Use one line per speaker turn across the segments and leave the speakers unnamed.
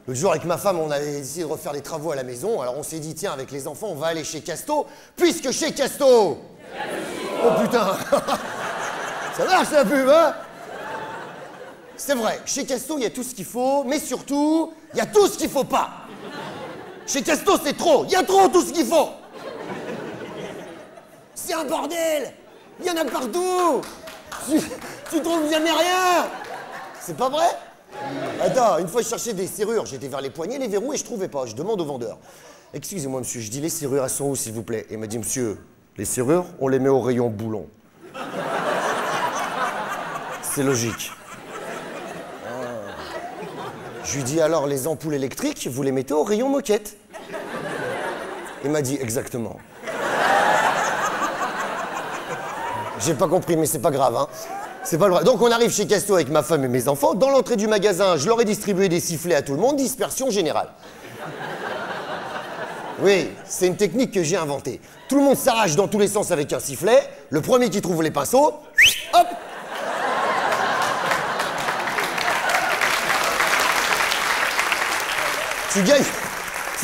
L'autre jour, avec ma femme, on avait décidé de refaire des travaux à la maison. Alors on s'est dit, tiens, avec les enfants, on va aller chez Casto, puisque chez Casto... Oh putain. Ça marche la pub, hein? C'est vrai, chez Casto, il y a tout ce qu'il faut, mais surtout, il y a tout ce qu'il faut pas. Chez Casto, c'est trop, il y a trop tout ce qu'il faut. C'est un bordel. Il y en a partout. Tu trouves jamais rien. C'est pas vrai? Attends, une fois je cherchais des serrures, j'étais vers les poignets, les verrous et je trouvais pas. Je demande au vendeur. Excusez-moi monsieur, je dis les serrures, elles sont où s'il vous plaît? Et il m'a dit monsieur, les serrures, on les met au rayon boulon. C'est logique. Je lui dis alors les ampoules électriques, vous les mettez au rayon moquette. Il m'a dit exactement. J'ai pas compris, mais c'est pas grave, hein. C'est pas le vrai. Donc on arrive chez Casto avec ma femme et mes enfants. Dans l'entrée du magasin, je leur ai distribué des sifflets à tout le monde, dispersion générale. Oui, c'est une technique que j'ai inventée. Tout le monde s'arrache dans tous les sens avec un sifflet. Le premier qui trouve les pinceaux, hop! Tu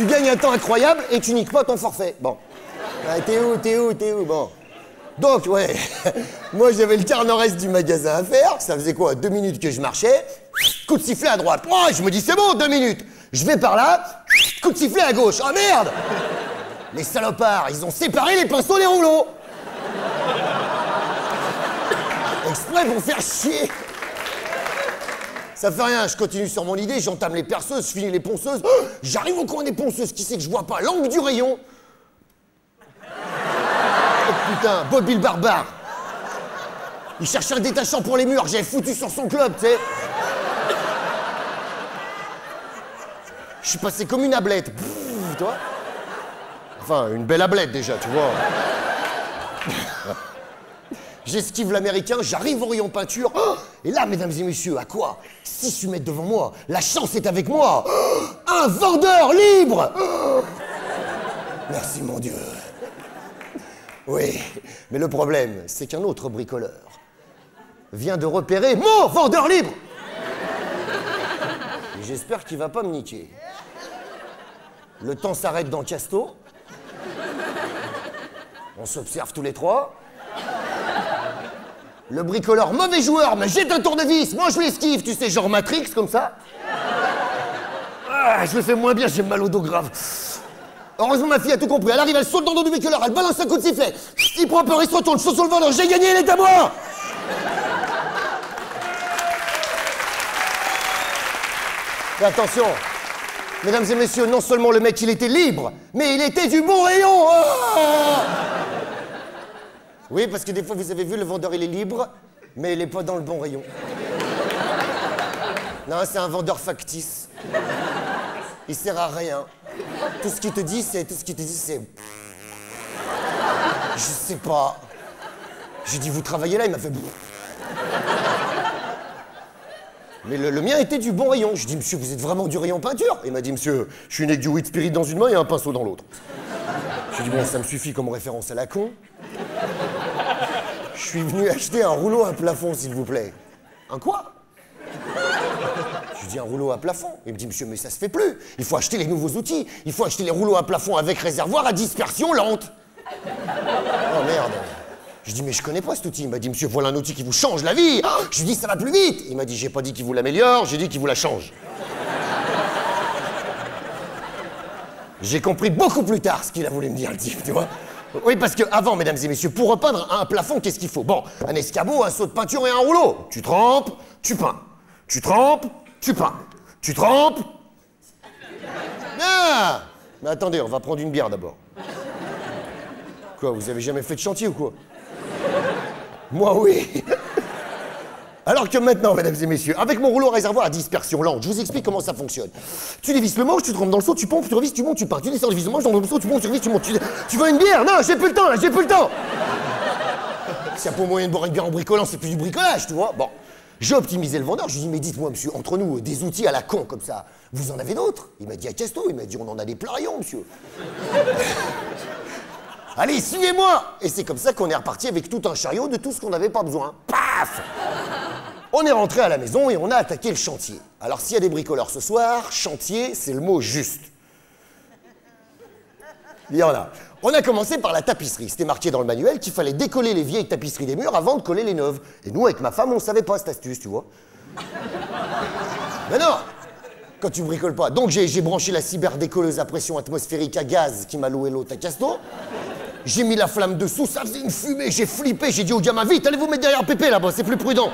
gagnes un temps incroyable et tu niques pas ton forfait. Bon. Ah, t'es où? Bon. Donc, ouais, moi j'avais le quart nord-est du magasin à faire, ça faisait quoi, 2 minutes que je marchais, coup de sifflet à droite. Oh, je me dis c'est bon, 2 minutes. Je vais par là, coup de sifflet à gauche. Oh merde! Les salopards, ils ont séparé les pinceaux des rouleaux. Exprès pour faire chier. Ça fait rien, je continue sur mon idée, j'entame les perceuses, je finis les ponceuses. Oh, j'arrive au coin des ponceuses, qui c'est que je vois pas? L'angle du rayon. Oh putain, Bobby le barbare. Il cherchait un détachant pour les murs, j'avais foutu sur son club, tu sais. Je suis passé comme une ablette. Pff, toi. Enfin, une belle ablette déjà, tu vois. J'esquive l'américain, j'arrive au rayon peinture. Oh, et là, mesdames et messieurs, à quoi? 6 mètres devant moi, la chance est avec moi. Oh, un vendeur libre. Oh, merci mon Dieu. Oui, mais le problème, c'est qu'un autre bricoleur vient de repérer mon vendeur libre. Et j'espère qu'il va pas me niquer. Le temps s'arrête dans Casto. On s'observe tous les trois. Le bricoleur, mauvais joueur, me jette un tournevis. Moi, je l'esquive, tu sais, genre Matrix, comme ça. Ah, je le fais moins bien, j'ai mal au dos grave. Heureusement, ma fille a tout compris. Elle arrive, elle saute dans le dos du bricoleur, elle balance un coup de sifflet. Il prend peur, il se retourne, saute sur le vendeur. J'ai gagné, elle est à moi. Et attention, mesdames et messieurs, non seulement le mec, il était libre, mais il était du bon rayon. Oh, oui, parce que des fois, vous avez vu, le vendeur, il est libre, mais il n'est pas dans le bon rayon. Non, c'est un vendeur factice. Il sert à rien. Tout ce qu'il te dit, c'est... Je sais pas. J'ai dit, vous travaillez là? Il m'a fait... Mais le mien était du bon rayon. Je dis, monsieur, vous êtes vraiment du rayon peinture? Il m'a dit, monsieur, je suis né avec du wheat spirit dans une main et un pinceau dans l'autre. J'ai dit, bon, ça me suffit comme référence à la con. Je suis venu acheter un rouleau à plafond, s'il vous plaît. Un quoi? Je lui dis un rouleau à plafond. Il me dit, monsieur, mais ça se fait plus. Il faut acheter les nouveaux outils. Il faut acheter les rouleaux à plafond avec réservoir à dispersion lente. Oh merde. Je dis, mais je connais pas cet outil. Il m'a dit, monsieur, voilà un outil qui vous change la vie. Oh, je lui dis, ça va plus vite. Il m'a dit, j'ai pas dit qu'il vous l'améliore, j'ai dit qu'il vous la change. J'ai compris beaucoup plus tard ce qu'il a voulu me dire, le type, tu vois. Oui, parce que avant, mesdames et messieurs, pour repeindre un plafond, qu'est-ce qu'il faut? Bon, un escabeau, un seau de peinture et un rouleau. Tu trempes, tu peins. Tu trempes, tu peins. Tu trempes. Ah! Mais attendez, on va prendre une bière d'abord. Quoi, vous avez jamais fait de chantier ou quoi? Moi, oui. Alors que maintenant, mesdames et messieurs, avec mon rouleau réservoir à dispersion lente, je vous explique comment ça fonctionne. Tu dévisses le manche, tu te trempes dans le seau, tu pompes, tu revisses, tu montes, tu peins. Tu descends, tu dévisses le manche dans le seau, tu pompes, tu revisses, tu montes. Tu veux une bière? Non, j'ai plus le temps, là, j'ai plus le temps. S'il n'y a pas moyen de boire une bière en bricolant, c'est plus du bricolage, tu vois. Bon, j'ai optimisé le vendeur, je lui ai dit, mais dites-moi, monsieur, entre nous, des outils à la con comme ça, vous en avez d'autres? Il m'a dit, à Casto, il m'a dit, on en a des plein rayons, monsieur. Allez, suivez-moi! Et c'est comme ça qu'on est reparti avec tout un chariot de tout ce qu'on n'avait pas besoin. Paf! On est rentré à la maison et on a attaqué le chantier. Alors s'il y a des bricoleurs ce soir, chantier, c'est le mot juste. Il y en a. On a commencé par la tapisserie. C'était marqué dans le manuel qu'il fallait décoller les vieilles tapisseries des murs avant de coller les neuves. Et nous, avec ma femme, on savait pas cette astuce, tu vois. Mais non, quand tu bricoles pas. Donc j'ai branché la cyberdécolleuse à pression atmosphérique à gaz qui m'a loué l'autre à Casto. J'ai mis la flamme dessous, ça faisait une fumée, j'ai flippé, j'ai dit au gamin, vite, allez vous mettre derrière Pépé là-bas, c'est plus prudent.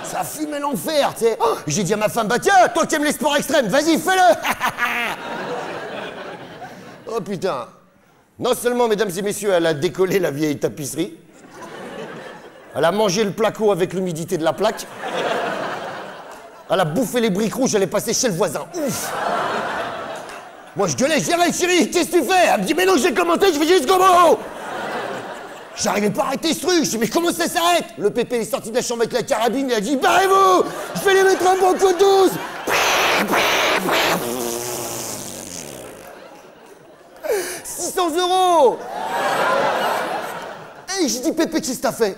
Ça fumait l'enfer, tu sais. Oh, j'ai dit à ma femme, bah tiens, toi qui aimes les sports extrêmes, vas-y, fais-le. Oh putain. Non seulement, mesdames et messieurs, elle a décollé la vieille tapisserie, elle a mangé le placo avec l'humidité de la plaque, elle a bouffé les briques rouges, elle est passée chez le voisin. Ouf. Moi je gueulais, je dis chérie, qu'est-ce que tu fais? Elle me dit mais non, j'ai commenté, je fais juste comment? J'arrivais pas à arrêter ce truc, je dis mais comment ça s'arrête? Le Pépé est sorti de la chambre avec la carabine, il a dit barrez-vous, je vais les mettre un bon coup de 12. 600 €. Et j'ai dit Pépé, qu'est-ce que t'as fait?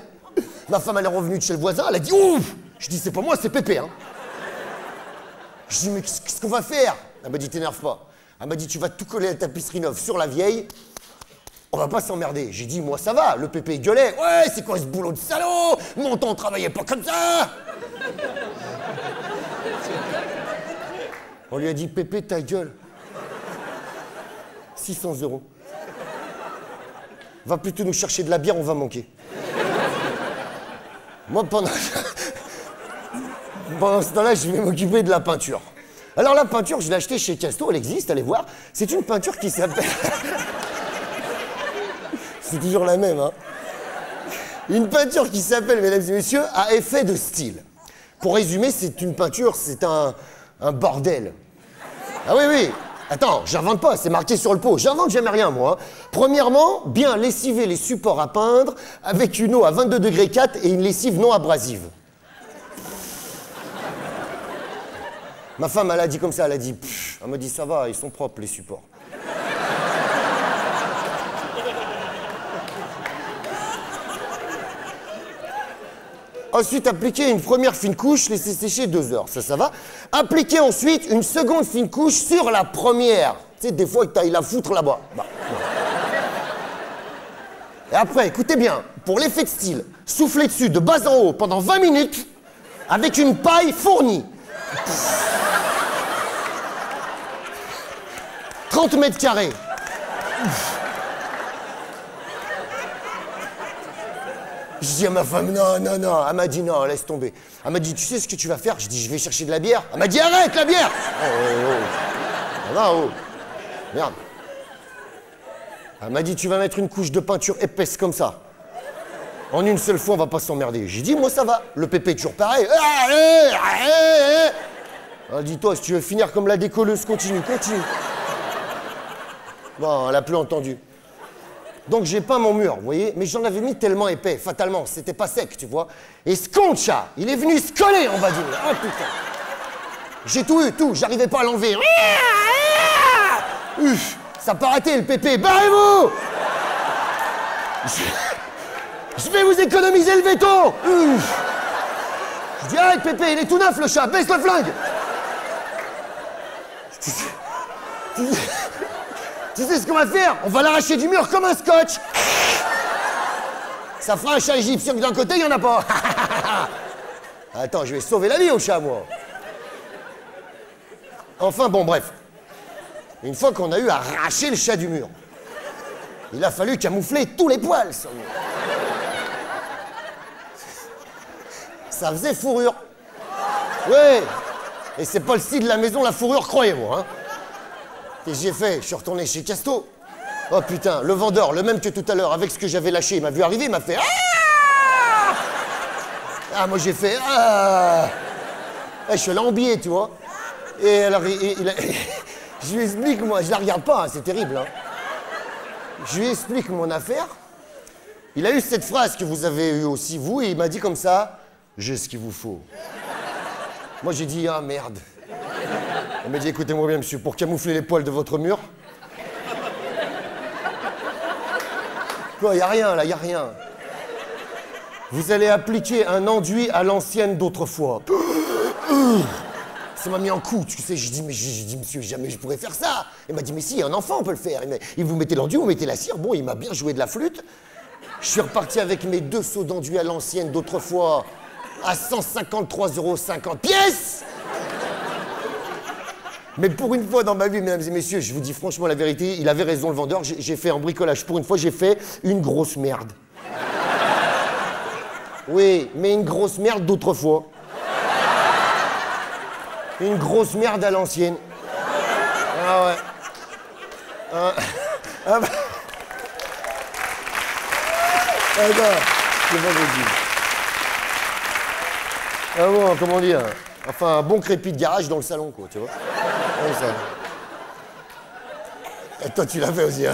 Ma femme elle est revenue de chez le voisin, elle a dit ouf. Je dis c'est pas moi, c'est Pépé hein. Je dis mais qu'est-ce qu'on va faire? Elle m'a dit t'énerve pas. Elle m'a dit tu vas tout coller la tapisserie neuve sur la vieille, on va pas s'emmerder. J'ai dit moi ça va, le Pépé gueulait, ouais c'est quoi ce boulot de salaud, mon temps on travaillait pas comme ça. On lui a dit Pépé ta gueule, 600 €. Va plutôt nous chercher de la bière, on va manquer. Moi pendant ce temps-là je vais m'occuper de la peinture. Alors la peinture, je l'ai achetée chez Casto, elle existe, allez voir. C'est une peinture qui s'appelle... C'est toujours la même, hein. Une peinture qui s'appelle, mesdames et messieurs, à effet de style. Pour résumer, c'est une peinture, c'est un bordel. Ah oui, oui. Attends, j'invente pas, c'est marqué sur le pot. J'invente jamais rien, moi. Premièrement, bien lessiver les supports à peindre avec une eau à 22 degrés 4 et une lessive non abrasive. Ma femme, elle a dit comme ça, elle a dit, elle m'a dit, ça va, ils sont propres, les supports. Ensuite, appliquer une première fine couche, laisser sécher 2 heures, ça va. Appliquer ensuite une seconde fine couche sur la première. Tu sais, des fois, tu ailles la foutre là-bas. Bah. Et après, écoutez bien, pour l'effet de style, soufflez dessus de bas en haut pendant 20 minutes avec une paille fournie. 30 mètres carrés. Je dis à ma femme, non, non, non. Elle m'a dit, non, laisse tomber. Elle m'a dit, tu sais ce que tu vas faire? Je dis, je vais chercher de la bière. Elle m'a dit, arrête la bière. Ça va, oh. Merde. Elle m'a dit, tu vas mettre une couche de peinture épaisse comme ça. En une seule fois, on va pas s'emmerder. J'ai dit, moi, ça va. Le Pépé est toujours pareil. Elle dit, toi, si tu veux finir comme la décolleuse, continue, continue. Bon, elle a plus entendu. Donc j'ai peint mon mur, vous voyez, mais j'en avais mis tellement épais, fatalement, c'était pas sec, tu vois. Et Sconcha, il est venu se coller, on va dire. Oh putain. J'ai tout eu, tout, j'arrivais pas à l'enlever. Ça n'a pas raté, le Pépé, barrez-vous. Je vais vous économiser le béton. Je dis, arrête Pépé, il est tout neuf le chat, baisse le flingue. Tu sais ce qu'on va faire? On va l'arracher du mur comme un scotch. Ça fera un chat égyptien que d'un côté, il n'y en a pas. Attends, je vais sauver la vie au chat, moi. Enfin, bon, bref. Une fois qu'on a eu à arracher le chat du mur, il a fallu camoufler tous les poils sur le mur. Ça faisait fourrure. Ouais. Et c'est pas le style de la maison, la fourrure, croyez-moi, hein. Et j'ai fait, je suis retourné chez Casto. Oh putain, le vendeur, le même que tout à l'heure, avec ce que j'avais lâché, il m'a vu arriver, il m'a fait ah. Ah, moi j'ai fait ah. Je suis lambier, tu vois. Et alors, je lui explique, moi, je la regarde pas, hein, c'est terrible. Hein. Je lui explique mon affaire. Il a eu cette phrase que vous avez eue aussi, vous, et il m'a dit comme ça, j'ai ce qu'il vous faut. Moi j'ai dit, ah merde. Il m'a dit, écoutez-moi bien, monsieur, pour camoufler les poils de votre mur. Quoi, y a rien, là, y a rien. Vous allez appliquer un enduit à l'ancienne d'autrefois. Ça m'a mis en coup, tu sais. J'ai dit, monsieur, jamais je pourrais faire ça. Il m'a dit, mais si, un enfant peut le faire. Il vous mettez l'enduit, vous mettez la cire. Bon, il m'a bien joué de la flûte. Je suis reparti avec mes 2 seaux d'enduit à l'ancienne d'autrefois à 153,50 € pièce. Mais pour une fois dans ma vie, mesdames et messieurs, je vous dis franchement la vérité, il avait raison le vendeur, j'ai fait un bricolage. Pour une fois, j'ai fait une grosse merde. Oui, mais une grosse merde d'autrefois. Une grosse merde à l'ancienne. Ah ouais. Ah bah. Ah non, c'est pas possible. Ah bon, comment dire? Enfin, un bon crépi de garage dans le salon, quoi, tu vois. Comme ça. Et toi, tu l'as fait aussi, hein.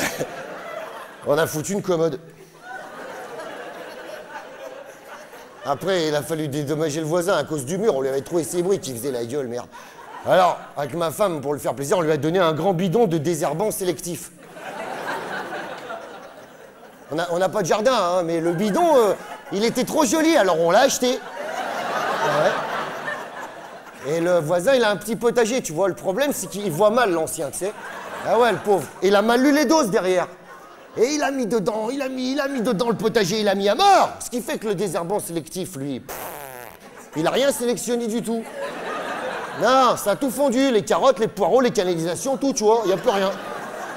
On a foutu une commode. Après, il a fallu dédommager le voisin à cause du mur. On lui avait trouvé ses briques qui faisaient la gueule, merde. Alors, avec ma femme, pour lui faire plaisir, on lui a donné un grand bidon de désherbant sélectif. On n'a pas de jardin, hein, mais le bidon, il était trop joli, alors on l'a acheté. Ouais. Et le voisin, il a un petit potager, tu vois. Le problème, c'est qu'il voit mal, l'ancien, tu sais. Ah ouais, le pauvre. Et il a mal lu les doses derrière. Et il a mis dedans, il a mis dedans le potager, il a mis à mort. Ce qui fait que le désherbant sélectif, lui, il a rien sélectionné du tout. Non, ça a tout fondu, les carottes, les poireaux, les canalisations, tout, tu vois, il n'y a plus rien.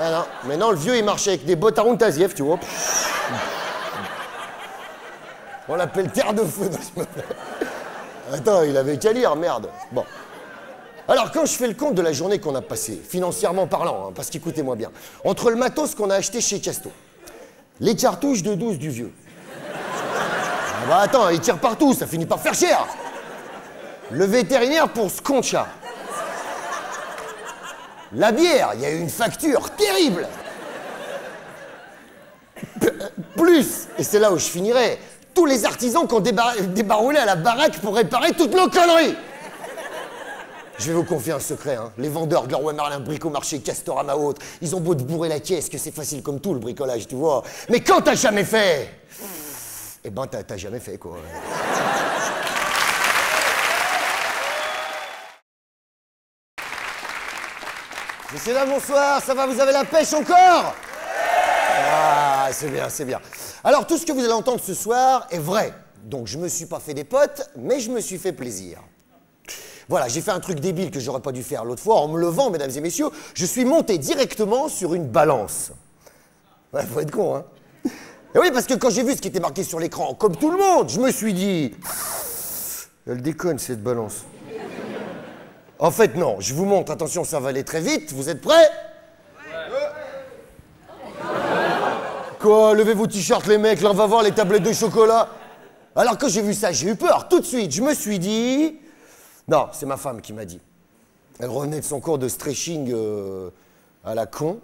Ah non. Maintenant, le vieux, il marchait avec des bottes à Rountaziev, tu vois. On l'appelle terre de feu dans ce moment. Attends, il avait qu'à lire, merde. Bon. Alors, quand je fais le compte de la journée qu'on a passée, financièrement parlant, hein, parce qu'écoutez-moi bien, entre le matos qu'on a acheté chez Casto, les cartouches de 12 du vieux. Ah bah attends, il tire partout, ça finit par faire cher. Le vétérinaire pour ce con de chat. La bière, il y a eu une facture terrible. Plus, et c'est là où je finirai, tous les artisans qui ont débarroulé à la baraque pour réparer toutes nos conneries. Je vais vous confier un secret, hein. Les vendeurs de Leroy Merlin, Bricomarché, Castorama autres, ils ont beau te bourrer la caisse, que c'est facile comme tout le bricolage, tu vois. Mais quand t'as jamais fait, eh ben t'as jamais fait, quoi. Messieurs, dames, bonsoir, ça va, vous avez la pêche encore? Ah, c'est bien, c'est bien. Alors, tout ce que vous allez entendre ce soir est vrai. Donc, je me suis pas fait des potes, mais je me suis fait plaisir. Voilà, j'ai fait un truc débile que j'aurais pas dû faire l'autre fois. En me levant, mesdames et messieurs, je suis monté directement sur une balance. Ouais, faut être con, hein. Et oui, parce que quand j'ai vu ce qui était marqué sur l'écran, comme tout le monde, je me suis dit... Elle déconne, cette balance. En fait, non, je vous montre, attention, ça va aller très vite. Vous êtes prêts? Quoi? Levez vos t-shirts, les mecs, là, on va voir les tablettes de chocolat. Alors, quand j'ai vu ça, j'ai eu peur. Tout de suite, je me suis dit... Non, c'est ma femme qui m'a dit. Elle revenait de son cours de stretching à la con.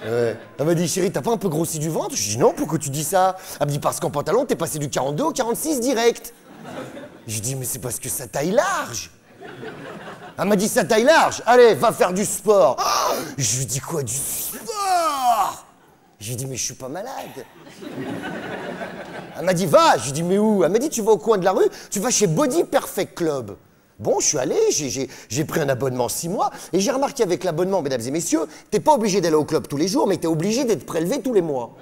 Ouais. Elle m'a dit, chérie, t'as pas un peu grossi du ventre? Je dis, non, pourquoi tu dis ça? Elle me dit, parce qu'en pantalon, t'es passé du 42 au 46 direct. Je dis, mais c'est parce que ça taille large. Elle m'a dit, ça taille large. Allez, va faire du sport. Oh, je lui dis, quoi, du sport? Je lui dis, mais je suis pas malade. Elle m'a dit, va. Je lui dis, mais où? Elle m'a dit, tu vas au coin de la rue, tu vas chez Body Perfect Club. Bon, je suis allé, j'ai pris un abonnement 6 mois, et j'ai remarqué avec l'abonnement, mesdames et messieurs, t'es pas obligé d'aller au club tous les jours, mais t'es obligé d'être prélevé tous les mois.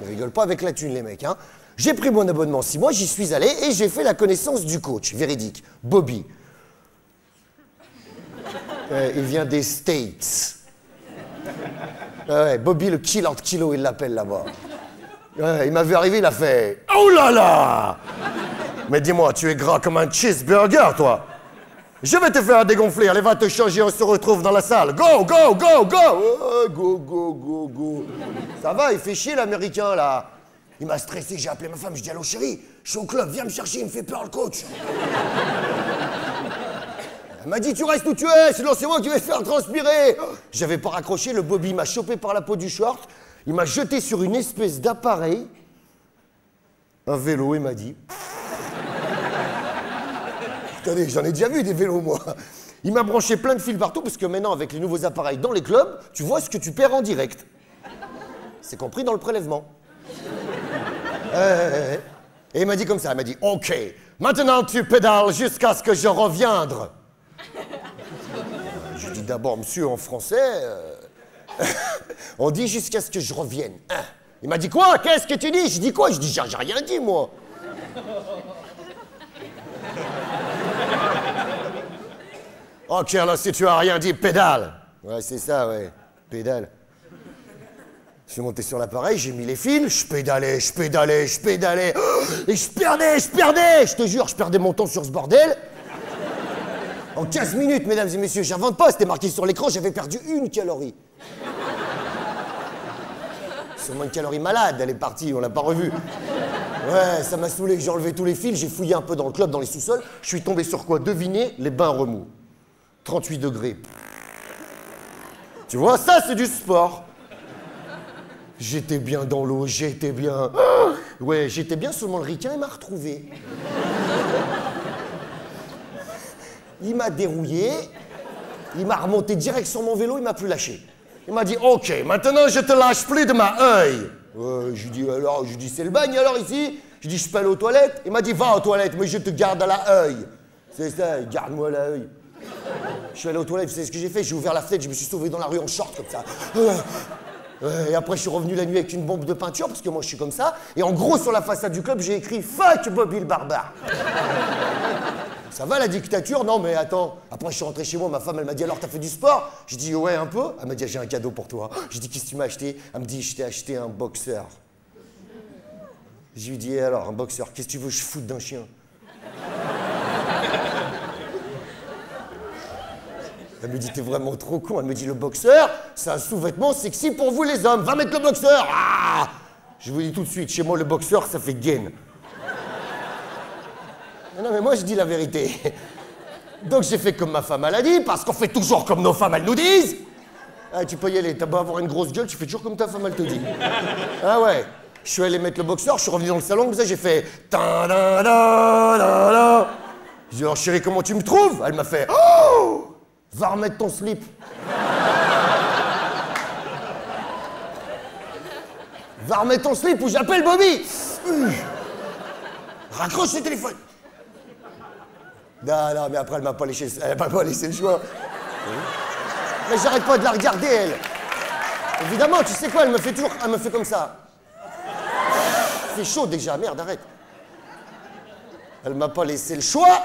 Ne rigole pas avec la thune, les mecs, hein. J'ai pris mon abonnement 6 mois, j'y suis allé, et j'ai fait la connaissance du coach, véridique, Bobby. Il vient des States. Ouais, Bobby le killer de kilo, il l'appelle là-bas. Ouais, il m'a vu arriver, il a fait « Oh là là !» Mais dis-moi, tu es gras comme un cheeseburger, toi. Je vais te faire dégonfler, allez, va te changer, on se retrouve dans la salle. Go, go, go, go! Go, go, go, go. Ça va, il fait chier, l'Américain, là. Il m'a stressé, j'ai appelé ma femme, je dis « Allô, chérie, je suis au club, viens me chercher, il me fait peur, le coach. » Elle m'a dit, tu restes où tu es, sinon c'est moi qui vais te faire transpirer. J'avais pas raccroché, le Bobby m'a chopé par la peau du short, il m'a jeté sur une espèce d'appareil, un vélo, il m'a dit. Attendez, j'en ai déjà vu des vélos, moi. Il m'a branché plein de fils partout, parce que maintenant, avec les nouveaux appareils dans les clubs, tu vois ce que tu perds en direct. C'est compris dans le prélèvement. Et il m'a dit comme ça, il m'a dit, OK, maintenant tu pédales jusqu'à ce que je revienne. Je lui dis d'abord, monsieur, en français, on dit jusqu'à ce que je revienne. Hein. Il m'a dit quoi? Qu'est-ce que tu dis? Je dis quoi? Je dis, j'ai rien dit, moi. OK, alors si tu as rien dit, pédale. Ouais, c'est ça, ouais, pédale. Je suis monté sur l'appareil, j'ai mis les fils, je pédalais, oh, et je perdais, je te jure, je perdais mon temps sur ce bordel. En 15 minutes, mesdames et messieurs, j'invente pas, c'était marqué sur l'écran, j'avais perdu 1 calorie. Sûrement une calorie malade, elle est partie, on l'a pas revue. Ouais, ça m'a saoulé, j'ai enlevé tous les fils, j'ai fouillé un peu dans le club, dans les sous-sols, je suis tombé sur quoi? Devinez, les bains remous. 38 degrés. Tu vois, ça c'est du sport. J'étais bien dans l'eau, j'étais bien... Ouais, j'étais bien, seulement le ricain, il m'a retrouvé. Il m'a dérouillé, il m'a remonté direct sur mon vélo, il m'a plus lâché. Il m'a dit, OK, maintenant je te lâche plus de ma œil. Je lui dis, c'est le bagne alors ici? Je dis, je peux aller aux toilettes? Il m'a dit, va aux toilettes, mais je te garde à la œil. C'est ça, garde-moi à la œil. Je suis allé aux toilettes, vous savez ce que j'ai fait? J'ai ouvert la fenêtre, je me suis sauvé dans la rue en short comme ça. Et après, je suis revenu la nuit avec une bombe de peinture, parce que moi, je suis comme ça. Et en gros, sur la façade du club, j'ai écrit « Fuck Bobby le barbare ». Ça va, la dictature? Non, mais attends. Après, je suis rentré chez moi, ma femme, elle m'a dit « Alors, t'as fait du sport ?» J'ai dit « Ouais, un peu ». Elle m'a dit « J'ai un cadeau pour toi ». J'ai dit « Qu'est-ce que tu m'as acheté ?» Elle me dit « Je t'ai acheté un boxeur ». Je lui dis « Alors, un boxeur, qu'est-ce que tu veux que je foute d'un chien ?» Elle me dit, t'es vraiment trop con. Elle me dit, le boxeur, c'est un sous-vêtement sexy pour vous les hommes. Va mettre le boxeur. Ah, je vous dis tout de suite, chez moi, le boxeur, ça fait gain. Non, mais moi, je dis la vérité. Donc, j'ai fait comme ma femme, elle a dit, parce qu'on fait toujours comme nos femmes, elles nous disent. Ah, tu peux y aller, t'as beau avoir une grosse gueule, tu fais toujours comme ta femme, elle te dit. Ah ouais. Je suis allé mettre le boxeur, je suis revenu dans le salon, comme ça, j'ai fait... J'ai dit, alors chérie, comment tu me trouves? Elle m'a fait... Oh, va remettre ton slip. Va remettre ton slip ou j'appelle Bobby. Raccroche le téléphone. Non, mais après, elle m'a pas laissé le choix. Mais j'arrête pas de la regarder, elle. Évidemment, tu sais quoi, elle me fait comme ça. C'est chaud déjà, merde, arrête. Elle m'a pas laissé le choix.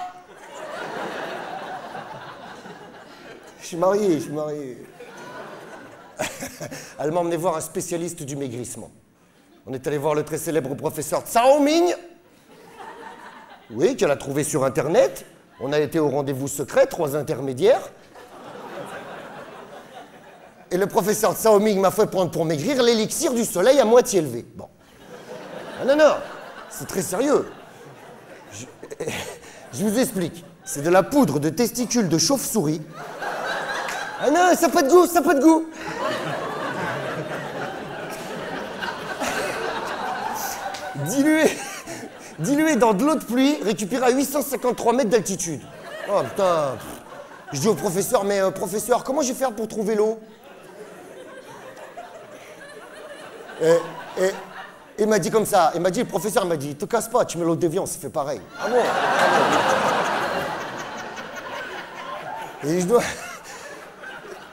Je suis marié. Elle m'a emmené voir un spécialiste du maigrissement. On est allé voir le très célèbre professeur Tsao Ming. Oui, qu'elle a trouvé sur Internet. On a été au rendez-vous secret, 3 intermédiaires. Et le professeur Tsao Ming m'a fait prendre pour maigrir l'élixir du soleil à moitié levé. Bon. Ah non, c'est très sérieux. Je vous explique. C'est de la poudre de testicules de chauve-souris. Ah non, ça n'a pas de goût. Dilué dans de l'eau de pluie, récupéré à 853 mètres d'altitude. Oh putain. Je dis au professeur, mais professeur, comment je vais faire pour trouver l'eau? Et il m'a dit comme ça, le professeur m'a dit, te casse pas, tu mets l'eau d'évian, ça fait pareil. Ah bon?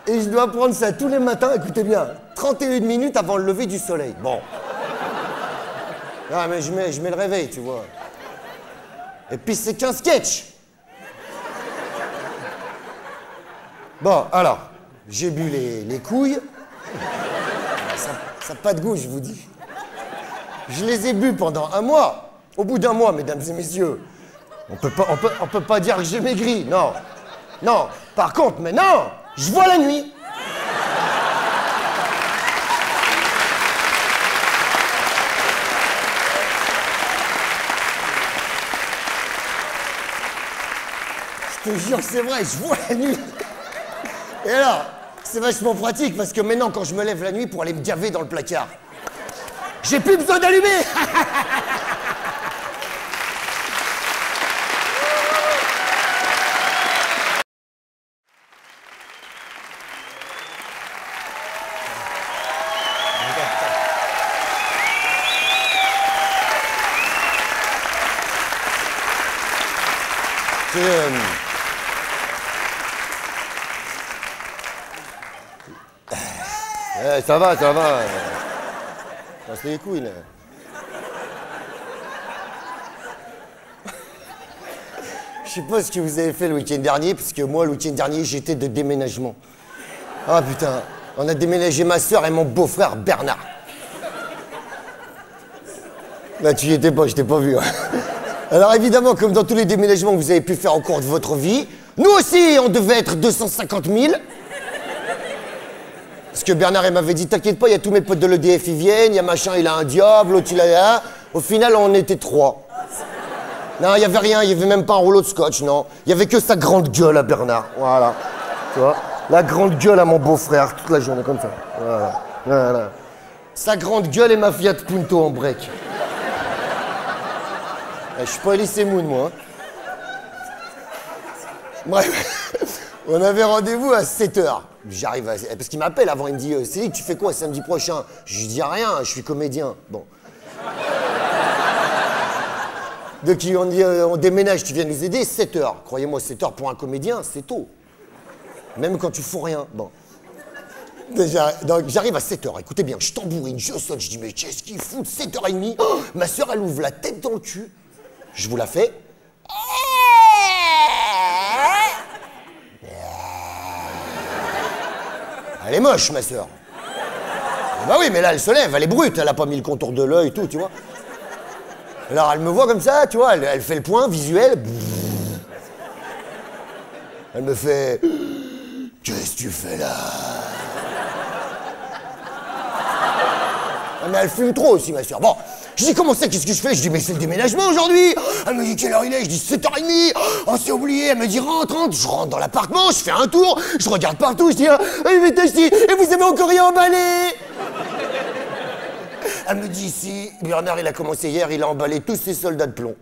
Et je dois prendre ça tous les matins, écoutez bien, 31 minutes avant le lever du soleil. Bon. Ah, mais je mets le réveil, tu vois. Et puis c'est qu'un sketch. Bon, alors, j'ai bu les couilles. Ça n'a pas de goût, je vous dis. Je les ai bu pendant 1 mois. Au bout d'1 mois, mesdames et messieurs, on peut pas dire que j'ai maigri, non. Non, par contre, maintenant, je vois la nuit. Je te jure, c'est vrai, je vois la nuit. Et alors, c'est vachement pratique parce que maintenant, quand je me lève la nuit pour aller me gaver dans le placard, j'ai plus besoin d'allumer. Ça va, ça va. Casse les couilles, là. Je sais pas ce que vous avez fait le week-end dernier, parce que moi, le week-end dernier, j'étais de déménagement. Ah putain, on a déménagé ma soeur et mon beau-frère Bernard. Là, tu y étais pas, je t'ai pas vu. Hein. Alors évidemment, comme dans tous les déménagements que vous avez pu faire au cours de votre vie, nous aussi, on devait être 250 000. Parce que Bernard, il m'avait dit, t'inquiète pas, il y a tous mes potes de l'EDF, ils viennent, il y a machin, il a un diable, l'autre, il a un. Au final, on était 3. Non, il n'y avait rien, il n'y avait même pas un rouleau de scotch, non. Il n'y avait que sa grande gueule à Bernard, voilà. Tu vois, la grande gueule à mon beau-frère, toute la journée, comme ça. Voilà, voilà. Sa grande gueule et ma Fiat Punto en break. Je suis pas Elise Moon, moi. Hein. Bref, on avait rendez-vous à 7h. J'arrive à... Parce qu'il m'appelle avant, il me dit « Cédric, tu fais quoi samedi prochain ?» Je lui dis rien, je suis comédien. Bon. Donc on dit on déménage, tu viens nous aider, 7h. Croyez-moi, 7h pour un comédien, c'est tôt. Même quand tu fous rien. Bon. Donc j'arrive à 7h, écoutez bien, je tambourine, je saute, je dis mais qu'est-ce qu'il fout, 7h30, oh, ma soeur elle ouvre la tête dans le cul. Je vous la fais. Elle est moche, ma soeur. Bah oui, mais là elle se lève, elle est brute, elle a pas mis le contour de l'œil et tout, tu vois. Alors elle me voit comme ça, tu vois, elle fait le point visuel. Elle me fait... Qu'est-ce que tu fais là? Ah, mais elle fume trop aussi, ma soeur. Bon, je dis comment c'est, qu'est-ce que je fais? Je dis mais c'est le déménagement aujourd'hui. Elle me dit quelle heure il est? Je dis 7h30. Oh, c'est oublié. Elle me dit rentre. Je rentre dans l'appartement, je fais un tour, je regarde partout, je dis et vous avez encore rien emballé? Elle me dit si, Bernard il a commencé hier, il a emballé tous ses soldats de plomb.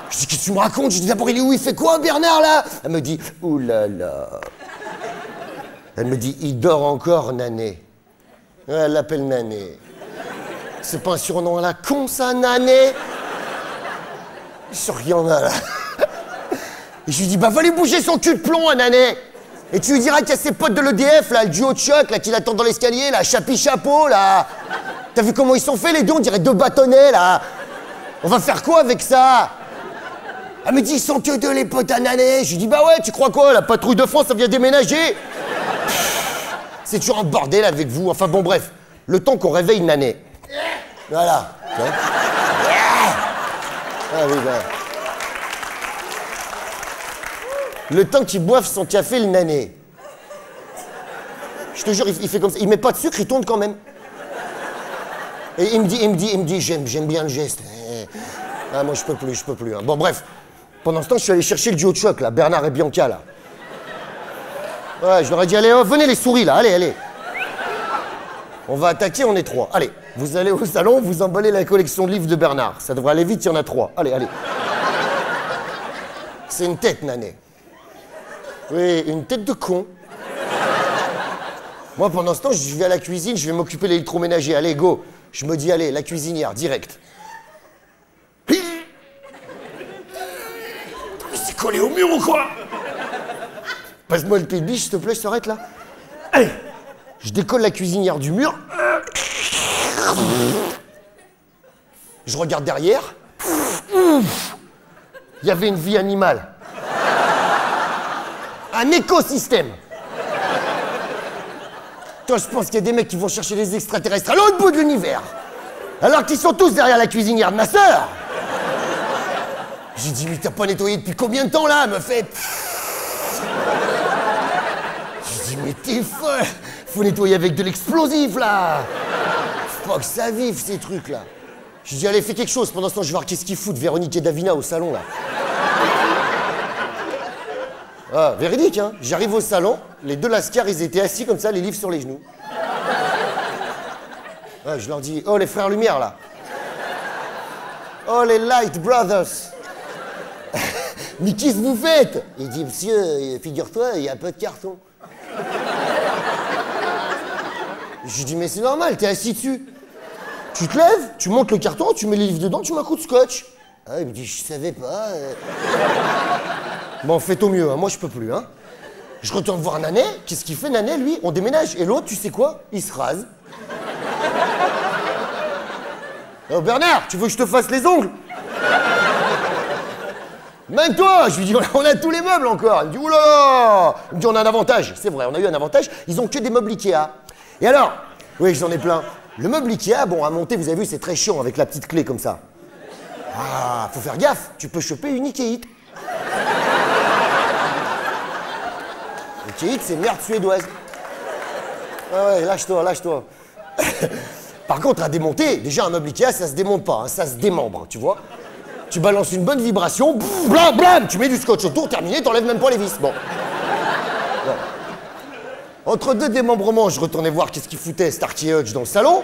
Je dis qu'est-ce que tu me racontes? Je dis d'abord il est où? Il fait quoi Bernard là? Elle me dit oulala. Elle me dit il dort encore Nané. Elle l'appelle Nané. C'est pas un surnom à la con ça, Nané? Je suis sûr qu'il y en a là. Et je lui dis bah va lui bouger son cul de plomb à Nané. Et tu lui diras qu'il y a ses potes de l'EDF là, le duo de choc là qui l'attendent dans l'escalier là, Chapi Chapeau là. T'as vu comment ils sont faits les deux? On dirait 2 bâtonnets là. On va faire quoi avec ça? Elle me dit ils sont que 2 les potes à Nané. Je lui dis bah ouais, tu crois quoi? La patrouille de France ça vient déménager. C'est toujours un bordel avec vous. Enfin bon bref, le temps qu'on réveille Nané. Voilà. Ah oui, voilà. Le temps qu'il boive son café, le Nané. Je te jure, il fait comme ça. Il met pas de sucre, il tourne quand même. Et il me dit, j'aime bien le geste. Ah, moi, je peux plus. Hein. Bon, bref. Pendant ce temps, je suis allé chercher le duo de choc, là, Bernard et Bianca, là. Ouais, je leur ai dit, allez, oh, venez les souris, là, allez. On va attaquer, on est 3. Allez, vous allez au salon, vous emballez la collection de livres de Bernard. Ça devrait aller vite, il y en a 3. Allez. C'est une tête, Nané. Oui, une tête de con. Moi, pendant ce temps, je vais à la cuisine, je vais m'occuper de l'électroménager. Allez, go. Je me dis, allez, la cuisinière, direct. Mais c'est collé au mur ou quoi? Passe-moi le pied s'il te plaît, je t'arrête là. Allez, je décolle la cuisinière du mur. Je regarde derrière. Il y avait une vie animale. Un écosystème. Toi, je pense qu'il y a des mecs qui vont chercher les extraterrestres à l'autre bout de l'univers. Alors qu'ils sont tous derrière la cuisinière de ma sœur. J'ai dit, mais t'as pas nettoyé depuis combien de temps là? Elle me fait... J'ai dit, mais t'es folle. Faut nettoyer avec de l'explosif là. Faut pas que ça vive ces trucs là. J'ai dit, allez, fais quelque chose. Pendant ce temps, je vais voir qu'est-ce qu'ils foutent Véronique et Davina au salon là. Ah, véridique, hein. J'arrive au salon, les 2 lascars, ils étaient assis comme ça, les livres sur les genoux. Ouais, je leur dis, oh, les frères Lumière, là. Oh, les Light Brothers. Mais qu'est-ce que vous faites? Il dit, monsieur, figure-toi, il y a un peu de carton. Je lui dis, mais c'est normal, t'es assis dessus. Tu te lèves, tu montes le carton, tu mets les livres dedans, tu mets un coup de scotch. Ah, il me dit, je savais pas. Bon, faites au mieux, hein. Moi je peux plus. Hein. Je retourne voir Nanet. Qu'est-ce qu'il fait, Nanet, lui? On déménage. Et l'autre, tu sais quoi? Il se rase. Oh, Bernard, tu veux que je te fasse les ongles? Même toi, je lui dis, on a tous les meubles encore. Il me dit, oulala. Il me dit, on a un avantage. C'est vrai, on a eu un avantage. Ils ont que des meubles Ikea. Et alors? Oui, j'en ai plein. Le meuble Ikea, bon, à monter, vous avez vu, c'est très chiant avec la petite clé comme ça. Ah, faut faire gaffe. Tu peux choper une Ikeite. Ikeite, c'est merde suédoise. Ah ouais, lâche-toi, lâche-toi. Par contre, à démonter, déjà un meuble Ikea, ça se démonte pas, hein, ça se démembre, tu vois. Tu balances une bonne vibration, blam, blam, tu mets du scotch autour, terminé, t'enlèves même pas les vis. Bon. Entre deux démembrements, je retournais voir qu'est-ce qu'il foutait Starkey Hutch dans le salon.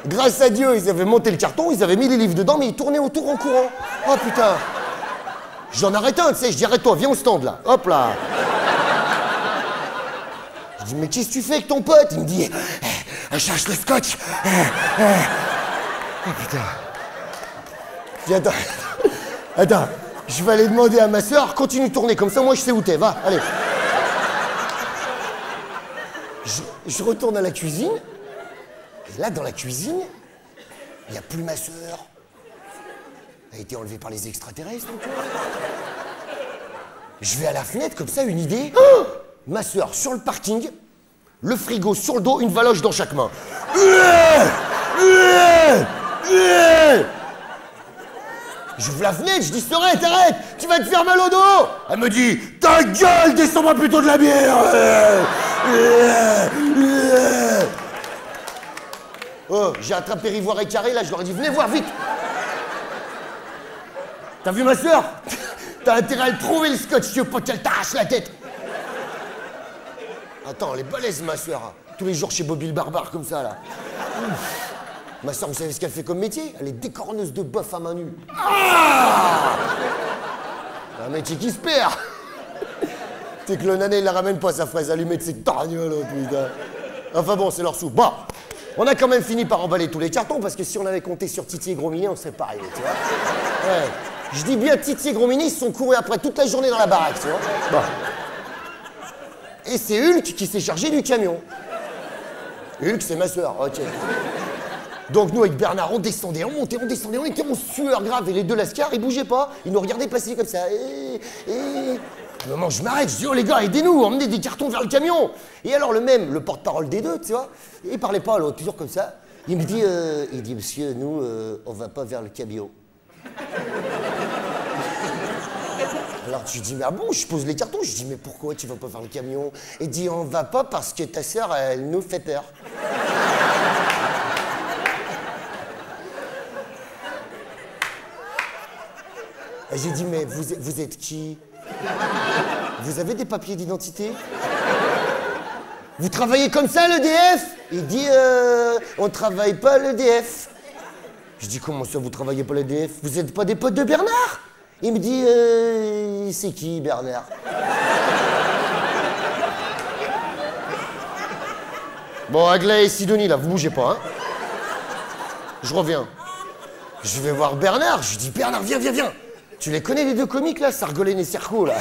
Grâce à Dieu, ils avaient monté le carton, ils avaient mis les livres dedans, mais ils tournaient autour en courant. Oh putain. J'en arrête un, tu sais, je dis arrête-toi, viens au stand là. Hop là. Je dis mais qu'est-ce que tu fais avec ton pote? Il me dit cherche le scotch. Oh putain. Je dis attends, je vais aller demander à ma soeur, continue de tourner comme ça, moi je sais où t'es, va, allez. Je retourne à la cuisine, et là dans la cuisine, il n'y a plus ma soeur. Elle a été enlevée par les extraterrestres ou quoi? Je vais à la fenêtre comme ça, une idée. Oh, ma soeur sur le parking, le frigo sur le dos, une valoche dans chaque main. J'ouvre la fenêtre, je dis Sorette, arrête, tu vas te faire mal au dos. Elle me dit ta gueule, descends-moi plutôt de la bière. Oh, j'ai attrapé Rivoire et Carré, là je leur ai dit venez voir vite. T'as vu ma soeur? T'as intérêt à le trouver le scotch, tu veux pas qu'elle t'arrache la tête. Attends, elle est balèze ma soeur. Tous les jours chez Bobby le barbare comme ça là. Ouf. Ma soeur, vous savez ce qu'elle fait comme métier? Elle est décorneuse de bœuf à main nue. Ah, un métier qui se perd. C'est que le nanet, il la ramène pas sa fraise allumée de ses torgnoles, putain. Enfin bon, c'est leur sou. Bon, on a quand même fini par emballer tous les cartons parce que si on avait compté sur Titi et Gros Minet, on serait pas arrivé, tu vois. Ouais. Je dis bien Titi et Gros Minet, ils se sont courus après toute la journée dans la baraque, tu vois. Bon. Et c'est Hulk qui s'est chargé du camion. Hulk, c'est ma soeur, ok. Donc nous, avec Bernard, on descendait, on montait, on descendait, on était en sueur grave. Et les deux lascars, ils bougeaient pas. Ils nous regardaient passer comme ça. À un moment, je m'arrête, je dis, oh les gars, aidez-nous, emmenez des cartons vers le camion. Et alors le même, le porte-parole des deux, tu vois, il parlait pas à l'autre, toujours comme ça. Il me dit, monsieur, nous, on va pas vers le camion. Alors je lui dis, mais ah bon, je pose les cartons. Je dis, mais pourquoi tu vas pas vers le camion? Il dit, on va pas parce que ta sœur, elle nous fait peur. Et j'ai dit, mais vous êtes qui? Vous avez des papiers d'identité? Vous travaillez comme ça, l'EDF? Il dit, on travaille pas à l'EDF. Je dis, comment ça, vous travaillez pas à l'EDF? Vous êtes pas des potes de Bernard? Il me dit, c'est qui, Bernard? Bon, Aglaé et Sidonie, là, vous bougez pas, hein? Je reviens. Je vais voir Bernard. Je lui dis, Bernard, viens, viens, viens. Tu les connais, les deux comiques, là, Sargolène et Serco, là?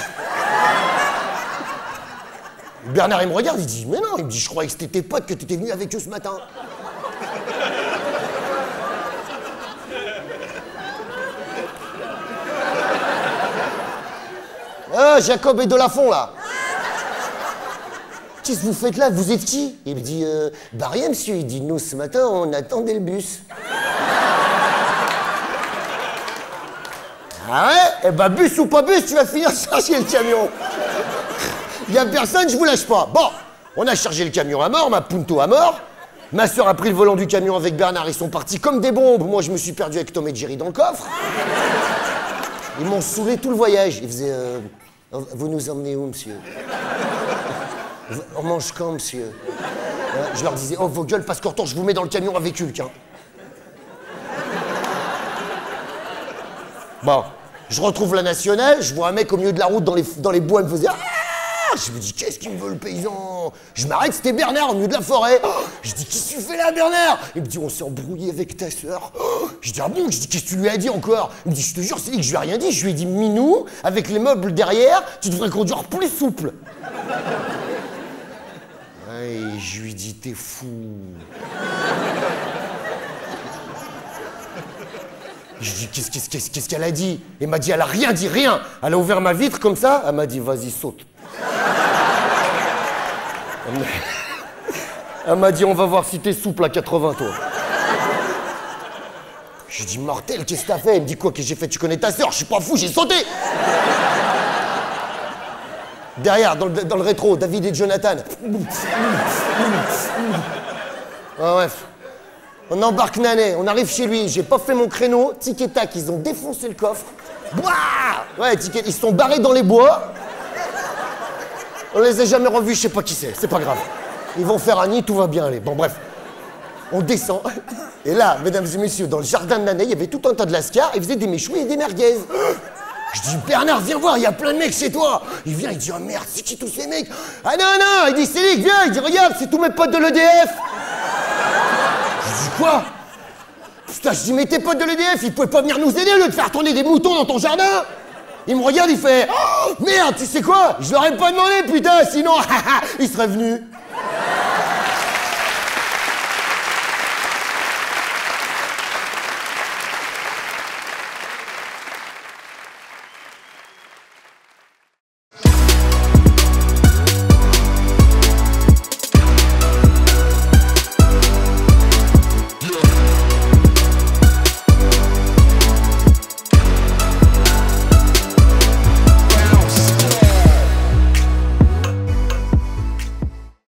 Bernard, il me regarde, il dit, mais non. Il me dit, je croyais que c'était tes potes, que tu étais venu avec eux ce matin. Ah, Jacob et Delafont, là. Qu'est-ce que vous faites là? Vous êtes qui? Il me dit, bah rien, monsieur. Il dit, nous, ce matin, on attendait le bus. Ah ouais? Eh ben, bus ou pas bus, tu vas finir chercher le camion. Il y a personne, je vous lâche pas. Bon, on a chargé le camion à mort, ma punto à mort. Ma soeur a pris le volant du camion avec Bernard, ils sont partis comme des bombes. Moi, je me suis perdu avec Tom et Jerry dans le coffre. Ils m'ont saoulé tout le voyage. Ils faisaient, vous nous emmenez où, monsieur? On mange quand, monsieur? Je leur disais, oh, vos gueules, parce qu'en temps, je vous mets dans le camion avec Hulk, hein. Bon, je retrouve la nationale, je vois un mec au milieu de la route dans les bois, il me faisait ah, Je me dis, qu'est-ce qu'il me veut le paysan? Je m'arrête, c'était Bernard au milieu de la forêt. Je dis, qu'est-ce que tu fais là, Bernard? Il me dit, on s'est embrouillé avec ta sœur. Je dis, ah bon? Je dis, qu'est-ce que tu lui as dit encore? Il me dit, je te jure, c'est dit que je lui ai rien dit. Je lui ai dit, Minou, avec les meubles derrière, tu devrais conduire plus souple. Et je lui dis, t'es fou. Je dis, qu'est-ce qu'elle a dit? Elle m'a dit, elle a rien dit, rien. Elle a ouvert ma vitre comme ça, elle m'a dit, vas-y, saute. Elle m'a dit, on va voir si t'es souple à 80, toi. J'ai dit, mortel, qu'est-ce que t'as fait? Elle me dit, quoi, qu'est-ce que j'ai fait? Tu connais ta sœur? Je suis pas fou, j'ai sauté. Derrière, dans le rétro, David et Jonathan. Ah, bref. On embarque Nanet, on arrive chez lui, j'ai pas fait mon créneau, tic et tac, ils ont défoncé le coffre. Bouah ouais, tic et ils se sont barrés dans les bois. On les a jamais revus, je sais pas qui c'est pas grave. Ils vont faire un nid, tout va bien aller. Bon, bref. On descend. Et là, mesdames et messieurs, dans le jardin de Nanet, il y avait tout un tas de lascars, ils faisaient des méchouis et des merguez. Je dis, Bernard, viens voir, il y a plein de mecs chez toi. Il vient, il dit, oh merde, c'est qui tous ces mecs? Ah non, il dit, Célic, viens, il dit, regarde, c'est tous mes potes de l'EDF. Je dis, quoi? Putain, je dis, mais tes potes de l'EDF, ils pouvaient pas venir nous aider au lieu de faire tourner des moutons dans ton jardin? Il me regarde, il fait, oh, merde, tu sais quoi? Je leur ai pas demandé, putain, sinon, ils seraient venus.